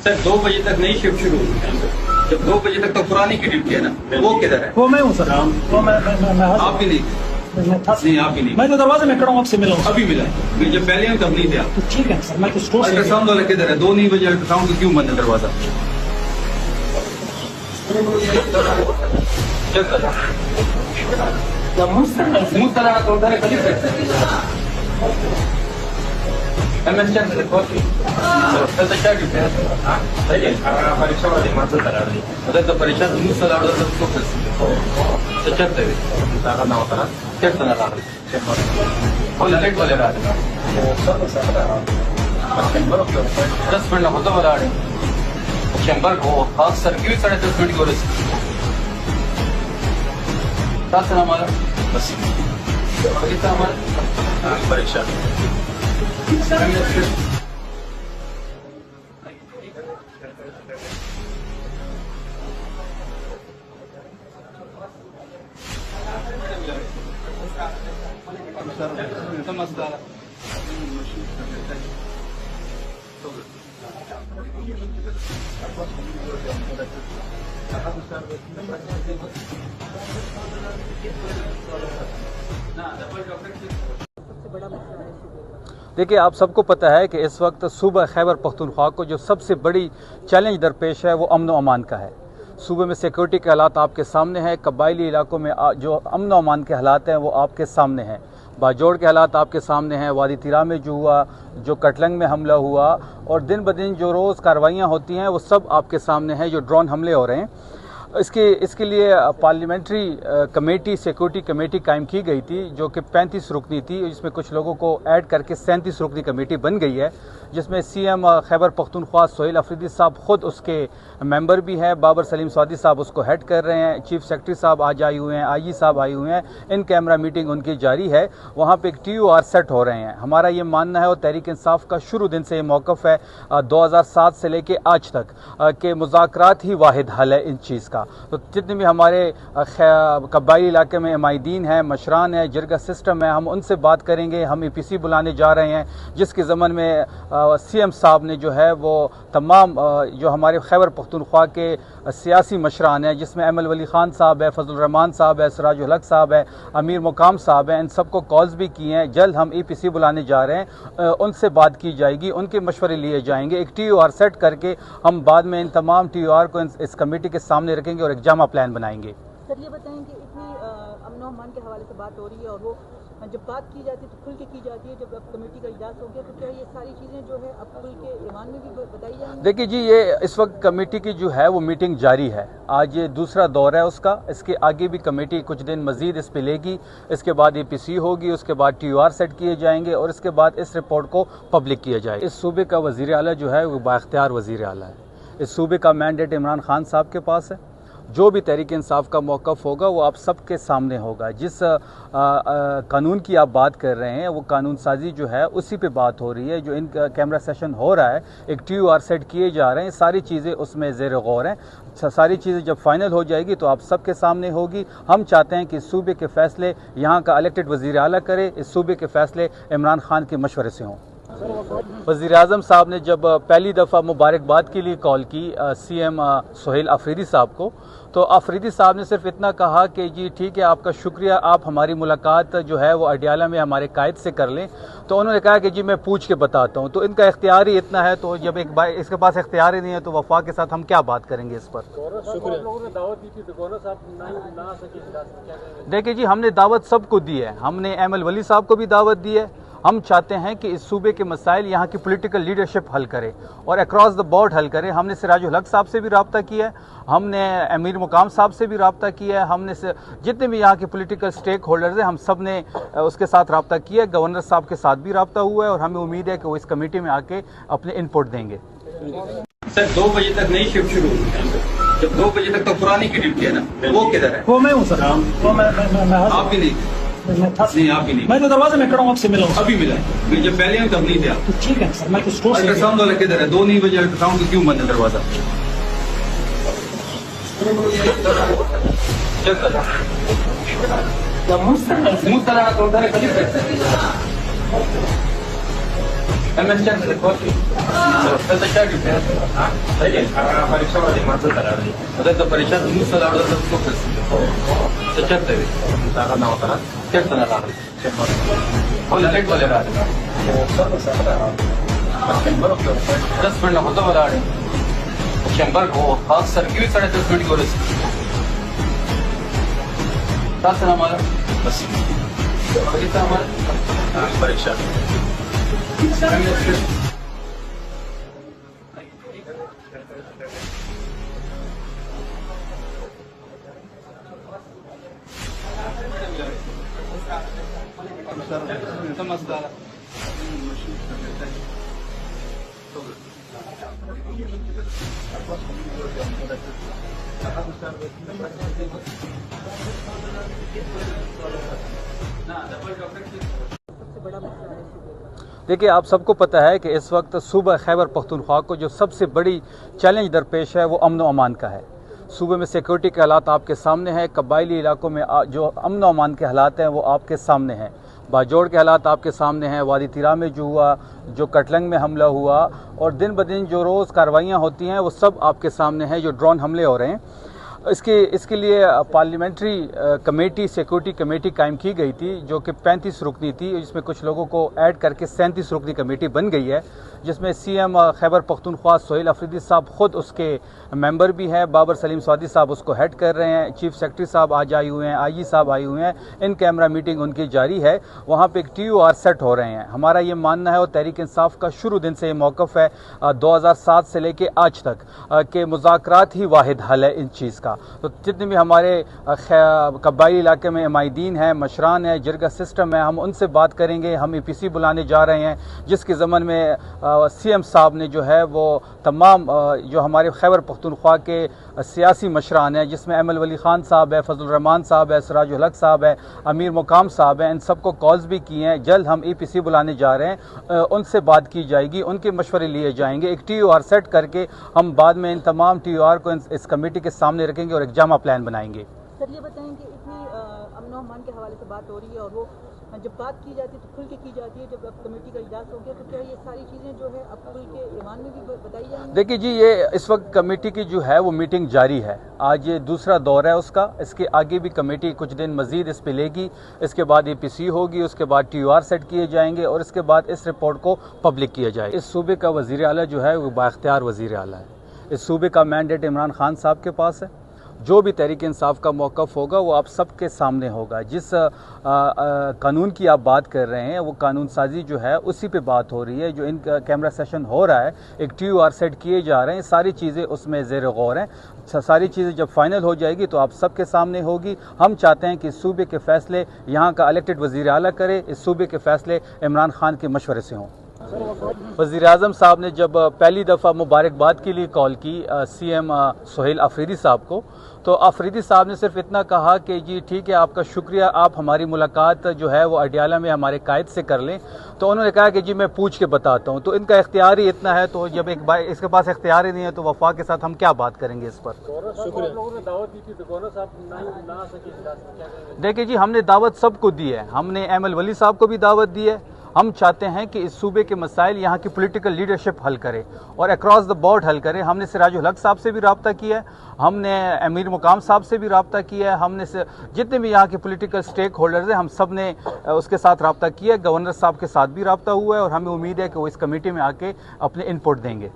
Sir 2 बजे तक नई शिफ्ट शुरू हुई। जब 2 बजे तक तो पुरानी की ड्यूटी है ना, वो किधर है? वो मैं हूँ सर, वो मैं आप भी नहीं? नहीं आप भी नहीं। मैं तो दरवाजे में खड़ा हूँ, आपसे मिला हूँ। अभी मिला है, जब पहले हम तब नहीं थे आप। तो ठीक है सर, मैं तो स्टोर से। अल्ट्रासाउंड वाला किधर है? 2 नहीं बजे अल्ट्रासाउंड को क्यों बंद है दरवाजा? परीक्षा शंभर खास सर्क्यूट 10.5 मिनट की वजह से हमारा बस हमारा परीक्षा समझदार देखिए, आप सबको पता है कि इस वक्त सूबा खैबर पख्तूनख्वा को जो सबसे बड़ी चैलेंज दरपेश है वो अमन व अमान का है। सूबे में सिक्योरिटी के हालात आपके सामने हैं, कबायली इलाकों में जो अमन व अमान के हालात हैं वो आपके सामने हैं, बाजोड़ के हालात आपके सामने हैं, वादी तिरा में जो हुआ, जो कटलंग में हमला हुआ और दिन ब दिन जो रोज़ कार्रवाइयाँ होती हैं वो सब आपके सामने हैं, जो ड्रोन हमले हो रहे हैं। इसके लिए पार्लियामेंट्री कमेटी, सिक्योरिटी कमेटी कायम की गई थी जो कि 35 रुकनी थी, जिसमें कुछ लोगों को ऐड करके 37 रुकनी कमेटी बन गई है, जिसमें सीएम खैबर पख्तूनख्वा सोहेल अफरीदी साहब खुद उसके मेंबर भी हैं, बाबर सलीम स्वादी साहब उसको हेड कर रहे हैं, चीफ सेक्रेटरी साहब आज आए हुए हैं, आईजी साहब आए हुए हैं, इन कैमरा मीटिंग उनकी जारी है, वहाँ पे एक TUR सेट हो रहे हैं। हमारा ये मानना है और तहरीक इंसाफ का शुरू दिन से ये मौक़िफ़ है 2007 से लेके आज तक कि मुज़ाकरात ही वाहिद हल है इस चीज़ का। तो जितने भी हमारे कबायली इलाके में माहिदीन हैं, मशरान है, जिरगा सिस्टम है, हम उनसे बात करेंगे। हम EPC बुलाने जा रहे हैं, जिसके ज़मन में CM साहब ने जो है वो तमाम जो हमारे खैबर पख्तूनख्वा के सियासी मशरान हैं, जिसमें अमल वली ख़ान साहब है, फजल रहमान साहब है, सिराजुल हक साहब है, अमीर मुकाम साहब हैं, इन सबको कॉल्स भी किए हैं। जल्द हम EPC बुलाने जा रहे हैं, उनसे बात की जाएगी, उनके मशवरे लिए जाएंगे। एक TUR सेट करके हम बाद में इन तमाम TUR को इस कमेटी के सामने रखेंगे और एक जामा प्लान बनाएंगे। सर ये बताएं कि इतनी अमन व अमान के हवाले से बात हो रही है और वो जब बात की जाती है तो खुल के की जाती है, जब अब कमेटी का इजलास हो गया तो क्या ये सारी चीज़ें जो है अब खुल के ईमान में भी बताई जाएंगी? देखिए जी, ये इस वक्त कमेटी की जो है वो मीटिंग जारी है, आज ये दूसरा दौर है उसका। इसके आगे भी कमेटी कुछ दिन मजीद इस पे लेगी, इसके बाद EPC होगी, उसके बाद TUR सेट किए जाएंगे और इसके बाद इस रिपोर्ट को पब्लिक किया जाएगा। इस सूबे का वज़ीर आला जो है वो बाख्तियार वज़ीर आला है। इस सूबे का मैंडेट इमरान खान साहब के पास है। जो भी तहरीक इंसाफ का मौक़िफ़ होगा वो आप सबके सामने होगा। जिस कानून की आप बात कर रहे हैं वो कानून साजी जो है उसी पे बात हो रही है। जो इन कैमरा सेशन हो रहा है, एक TUR सेट किए जा रहे हैं, सारी चीज़ें उसमें ज़ेर गौर हैं। सारी चीज़ें जब फाइनल हो जाएगी तो आप सबके सामने होगी। हम चाहते हैं कि इस सूबे के फ़ैसले यहाँ का इलेक्टेड वज़ीर आला करे, इस सूबे के फ़ैसले इमरान खान के मशवरे से हों। वज़ीर आज़म साहब ने जब पहली दफ़ा मुबारकबाद के लिए कॉल की CM सोहेल अफरीदी साहब को, तो अफरीदी साहब ने सिर्फ इतना कहा कि जी ठीक है, आपका शुक्रिया, आप हमारी मुलाकात जो है वो अडियाला में हमारे कायद से कर लें। तो उन्होंने कहा कि जी मैं पूछ के बताता हूँ। तो इनका इख्तियार ही इतना है, तो जब एक बार इसके पास इख्तियार ही नहीं है तो वफा के साथ हम क्या बात करेंगे इस पर। देखिए जी, हमने दावत सबको दी है, हमने अमल वली साहब को भी दावत दी है। हम चाहते हैं कि इस सूबे के मसाइल यहाँ की पॉलिटिकल लीडरशिप हल करे और अक्रॉस द बोर्ड हल करे। हमने सिराजुल हक साहब से भी रब्ता किया है, हमने अमीर मुकाम साहब से भी रब्ता किया है, हमने जितने भी यहाँ के पॉलिटिकल स्टेक होल्डर्स हैं हम सब ने उसके साथ रब्ता किया है। गवर्नर साहब के साथ भी रब्ता हुआ है और हमें उम्मीद है कि वो इस कमेटी में आके अपने इनपुट देंगे। सर 2 बजे तक नई शिफ्ट शुरू हुई। जब 2 बजे तक तो पुरानी की ड्यूटी है ना, वो किधर है? वो मैं हूँ सर, वो मैं आप भी नहीं? नहीं आप भी नहीं। मैं तो दरवाजे में खड़ा हूँ, आपसे मिला हूँ। अभी मिला है, जब पहले हम तब नहीं थे आप। तो ठीक है सर, मैं तो स्टोर से। अल्ट्रासाउंड वाला किधर है? 2 नहीं बजे अल्ट्रासाउंड को क्यों बंद है दरवाजा? मुझ तरह MS check से देखो तो क्या ड्यूटी है सही है परीक्षा वाली मात्र करा रही है तो परीक्षा तुम्ही सलाह दो तो तो चेक दे सारा ना होता ना चेक तो ना रहा हो लेट वाले रहा 10 मिनट होता वाला शंबर को खास सर्किट 10.5 मिनट की साथ हमारा बस कितना हमारा परीक्षा समझदार देखिए, आप सबको पता है कि इस वक्त सूबा खैबर पख्तूनख्वा को जो सबसे बड़ी चैलेंज दरपेश है वो अमन व अमान का है। सूबे में सिक्योरिटी के हालात आपके सामने हैं, कबायली इलाकों में जो अमन व अमान के हालात हैं वो आपके सामने हैं, बाजोड़ के हालात आपके सामने हैं, वादी तिरा में जो हुआ, जो कटलंग में हमला हुआ और दिन ब दिन जो रोज़ कार्रवाइयाँ होती हैं वो सब आपके सामने हैं, जो ड्रोन हमले हो रहे हैं। इसके लिए पार्लियामेंट्री कमेटी, सिक्योरिटी कमेटी कायम की गई थी जो कि 35 रुकनी थी, जिसमें कुछ लोगों को ऐड करके 37 रुकनी कमेटी बन गई है, जिसमें CM खैबर पख्तूनख्वा सोहेल अफरीदी साहब खुद उसके मेंबर भी हैं, बाबर सलीम स्वादी साहब उसको हेड कर रहे हैं, चीफ सेक्रेटरी साहब आज आए हुए हैं, IG साहब आए हुए हैं, इन कैमरा मीटिंग उनकी जारी है, वहाँ पे एक TOR सेट हो रहे हैं। हमारा ये मानना है और तहरीक इंसाफ का शुरू दिन से ये मौक़िफ़ है 2007 से लेके आज तक कि मुज़ाकरात ही वाहिद हल है इस चीज़ का। तो जितने भी हमारे कबायली इलाके में इमाइदीन हैं, मशरान है, जिरगा सिस्टम है, हम उनसे बात करेंगे। हम EPC बुलाने जा रहे हैं, जिसके ज़मन में CM साहब ने जो है वो तमाम जो हमारे खैबर पख्तूनख्वा के सियासी मशरान हैं, जिसमें अमल वली खान साहब है, फजल रहमान साहब है, सिराजुल हक साहब है, अमीर मुकाम साहब हैं, इन सबको कॉल्स भी किए हैं। जल्द हम EPC बुलाने जा रहे हैं, उनसे बात की जाएगी, उनके मशवरे लिए जाएंगे। एक TOR सेट करके हम बाद में इन तमाम TOR को इस कमेटी के सामने रखेंगे और एक जामा प्लान बनाएंगे। सर ये बताएं कि इतनी अमन व अमान के हवाले से बात हो रही है और वो जब बात की जाती है तो खुल के की जाती है, जब अब कमेटी का इजलास हो गया तो क्या ये सारी चीज़ें जो है अब खुल के ईमान में भी बताई जाएंगी? देखिए जी, ये इस वक्त कमेटी की जो है वो मीटिंग जारी है, आज ये दूसरा दौर है उसका। इसके आगे भी कमेटी कुछ दिन मजीद इस पे लेगी, इसके बाद EPC होगी, उसके बाद TOR सेट किए जाएंगे और इसके बाद इस रिपोर्ट को पब्लिक किया जाएगा। इस सूबे का वज़ीर आला जो है वो बाख्तियार वज़ीर आला है। इस सूबे का मैंडेट इमरान खान साहब के पास है। जो भी तहरीक इंसाफ का मौक़िफ़ होगा वो आप सबके सामने होगा। जिस कानून की आप बात कर रहे हैं वो कानून साजी जो है उसी पे बात हो रही है। जो इन कैमरा सेशन हो रहा है, एक TOR सेट किए जा रहे हैं, सारी चीज़ें उसमें ज़ेर गौर हैं। सारी चीज़ें जब फाइनल हो जाएगी तो आप सबके सामने होगी। हम चाहते हैं कि इस सूबे के फ़ैसले यहाँ का इलेक्टेड वज़ीर आला करे, इस सूबे के फ़ैसले इमरान खान के मशवरे से हों। वज़ीर आज़म साहब ने जब पहली दफ़ा मुबारकबाद के लिए कॉल की CM सोहेल अफरीदी साहब को, तो अफरीदी साहब ने सिर्फ इतना कहा कि जी ठीक है, आपका शुक्रिया, आप हमारी मुलाकात जो है वो अडियाला में हमारे कायद से कर लें। तो उन्होंने कहा कि जी मैं पूछ के बताता हूँ। तो इनका इख्तियार ही इतना है, तो जब एक बार इसके पास इख्तियार ही नहीं है तो वफा के साथ हम क्या बात करेंगे इस पर। देखिए जी, हमने दावत सबको दी है, हमने अमल वली साहब को भी दावत दी है। हम चाहते हैं कि इस सूबे के मसाइल यहाँ की पॉलिटिकल लीडरशिप हल करे और अक्रॉस द बोर्ड हल करे। हमने सिराजुल हक साहब से भी रब्ता किया है, हमने अमीर मुकाम साहब से भी रब्ता किया है, हमने जितने भी यहाँ के पॉलिटिकल स्टेक होल्डर्स हैं हम सब ने उसके साथ रब्ता किया है। गवर्नर साहब के साथ भी रब्ता हुआ है और हमें उम्मीद है कि वो इस कमेटी में आके अपने इनपुट देंगे।